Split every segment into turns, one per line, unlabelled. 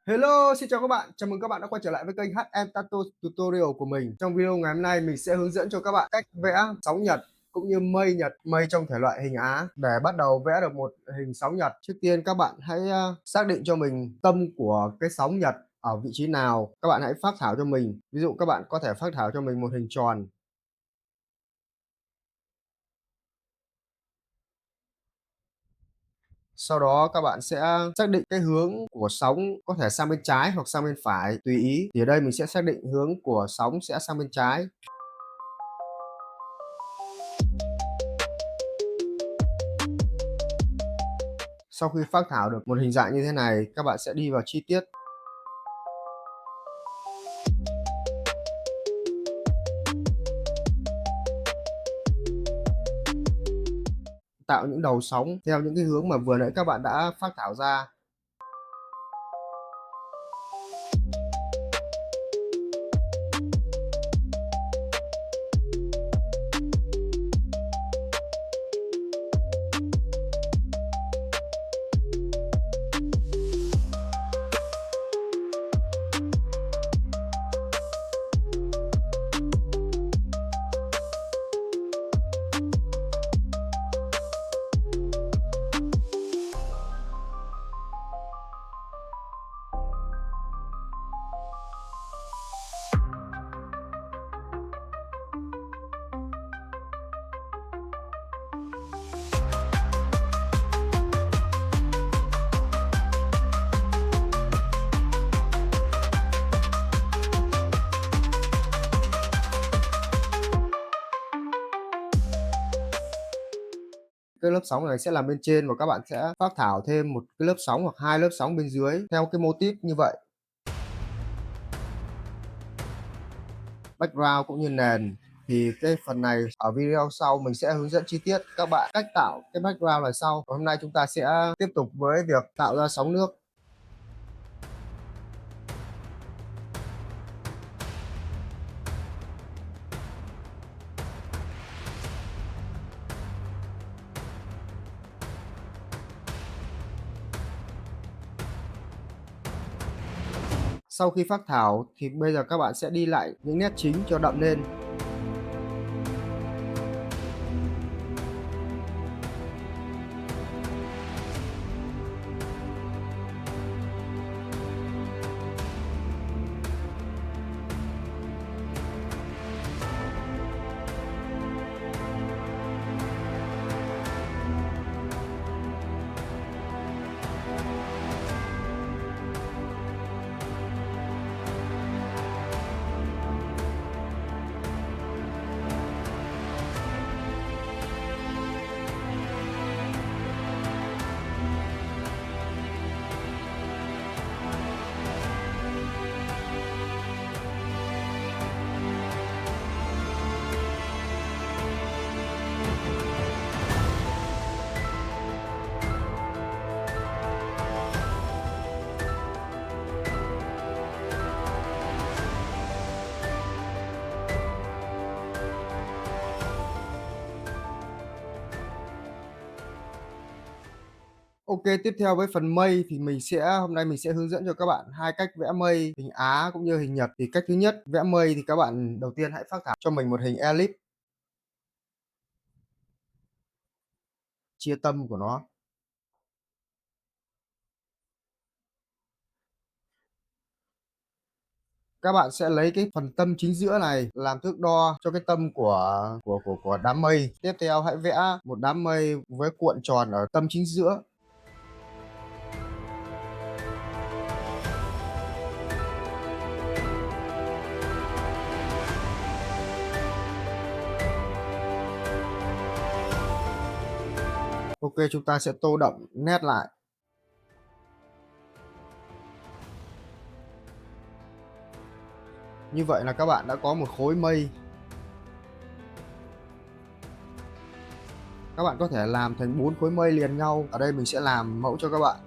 Hello, xin chào các bạn. Chào mừng các bạn đã quay trở lại với kênh HM Tattoo Tutorial của mình. Trong video ngày hôm nay mình sẽ hướng dẫn cho các bạn cách vẽ sóng nhật cũng như mây nhật, mây trong thể loại hình Á. Để bắt đầu vẽ được một hình sóng nhật, trước tiên các bạn hãy xác định cho mình tâm của cái sóng nhật ở vị trí nào. Các bạn hãy phác thảo cho mình. Ví dụ các bạn có thể phác thảo cho mình một hình tròn. Sau đó các bạn sẽ xác định cái hướng của sóng, có thể sang bên trái hoặc sang bên phải, tùy ý. Thì ở đây mình sẽ xác định hướng của sóng sẽ sang bên trái. Sau khi phác thảo được một hình dạng như thế này, các bạn sẽ đi vào chi tiết. Tạo những đầu sóng theo những cái hướng mà vừa nãy các bạn đã phác thảo ra. Cái lớp sóng này sẽ làm bên trên và các bạn sẽ phác thảo thêm một cái lớp sóng hoặc hai lớp sóng bên dưới theo cái mô típ như vậy. Background cũng như nền thì cái phần này ở video sau mình sẽ hướng dẫn chi tiết các bạn cách tạo cái background này sau. Và hôm nay chúng ta sẽ tiếp tục với việc tạo ra sóng nước. Sau khi phác thảo thì bây giờ các bạn sẽ đi lại những nét chính cho đậm lên. OK, tiếp theo với phần mây thì hôm nay mình sẽ hướng dẫn cho các bạn hai cách vẽ mây hình Á cũng như hình Nhật. Thì cách thứ nhất, vẽ mây thì các bạn đầu tiên hãy phác thảo cho mình một hình ellipse, chia tâm của nó. Các bạn sẽ lấy cái phần tâm chính giữa này làm thước đo cho cái tâm của đám mây. Tiếp theo hãy vẽ một đám mây với cuộn tròn ở tâm chính giữa. OK, chúng ta sẽ tô đậm nét lại. Như vậy là các bạn đã có một khối mây. Các bạn có thể làm thành 4 khối mây liền nhau. Ở đây mình sẽ làm mẫu cho các bạn.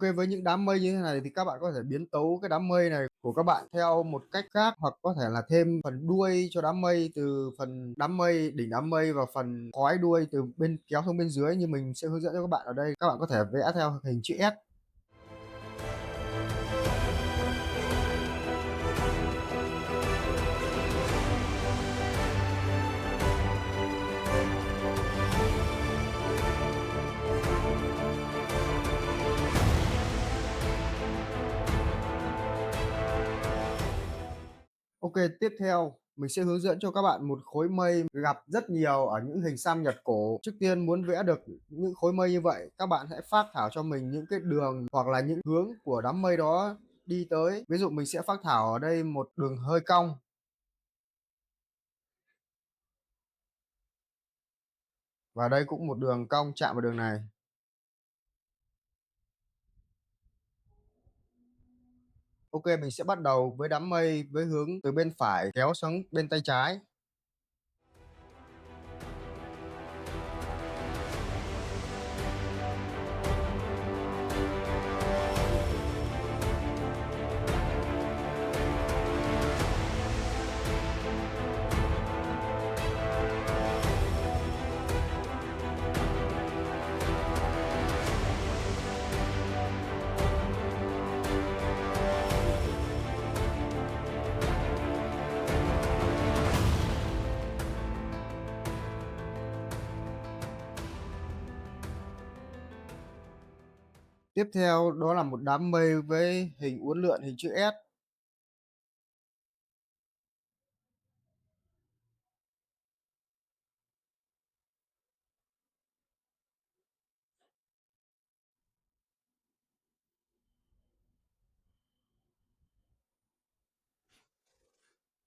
Ok, với những đám mây như thế này thì các bạn có thể biến tấu cái đám mây này của các bạn theo một cách khác, hoặc có thể là thêm phần đuôi cho đám mây từ phần đám mây, đỉnh đám mây và phần cói đuôi từ bên kéo xuống bên dưới, như mình sẽ hướng dẫn cho các bạn ở đây. Các bạn có thể vẽ theo hình chữ S. Ok, tiếp theo mình sẽ hướng dẫn cho các bạn một khối mây gặp rất nhiều ở những hình xăm Nhật cổ. Trước tiên muốn vẽ được những khối mây như vậy, các bạn hãy phác thảo cho mình những cái đường hoặc là những hướng của đám mây đó đi tới. Ví dụ mình sẽ phác thảo ở đây một đường hơi cong, và đây cũng một đường cong chạm vào đường này. Ok, mình sẽ bắt đầu với đám mây với hướng từ bên phải kéo xuống bên tay trái. Tiếp theo đó là một đám mây với hình uốn lượn hình chữ S.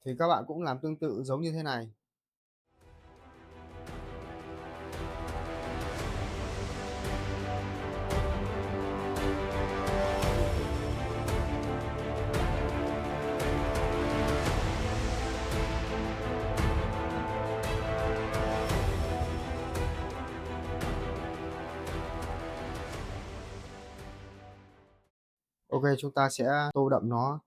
Thì các bạn cũng làm tương tự giống như thế này. Ok, chúng ta sẽ tô đậm nó.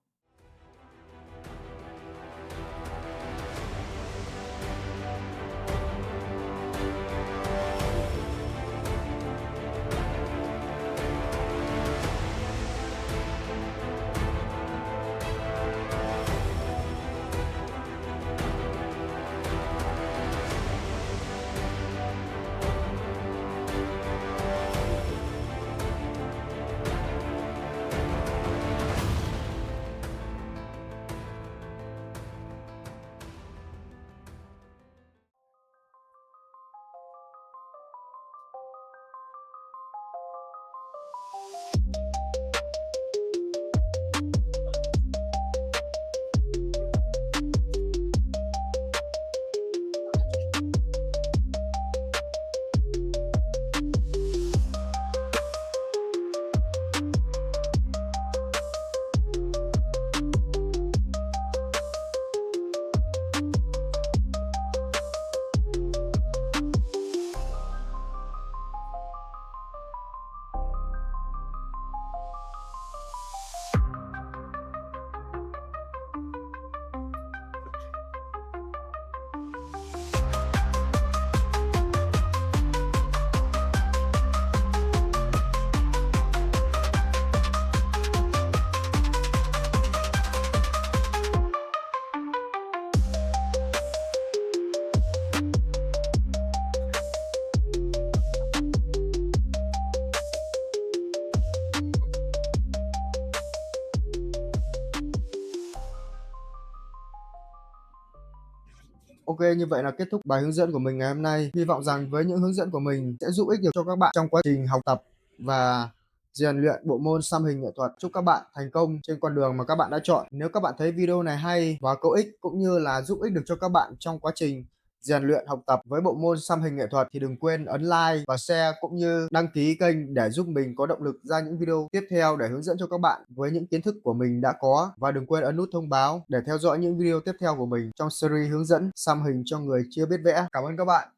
Ok, như vậy là kết thúc bài hướng dẫn của mình ngày hôm nay. Hy vọng rằng với những hướng dẫn của mình sẽ giúp ích được cho các bạn trong quá trình học tập và rèn luyện bộ môn xăm hình nghệ thuật. Chúc các bạn thành công trên con đường mà các bạn đã chọn. Nếu các bạn thấy video này hay và có ích cũng như là giúp ích được cho các bạn trong quá trình rèn luyện học tập với bộ môn xăm hình nghệ thuật thì đừng quên ấn like và share cũng như đăng ký kênh để giúp mình có động lực ra những video tiếp theo để hướng dẫn cho các bạn với những kiến thức của mình đã có, và đừng quên ấn nút thông báo để theo dõi những video tiếp theo của mình trong series hướng dẫn xăm hình cho người chưa biết vẽ. Cảm ơn các bạn.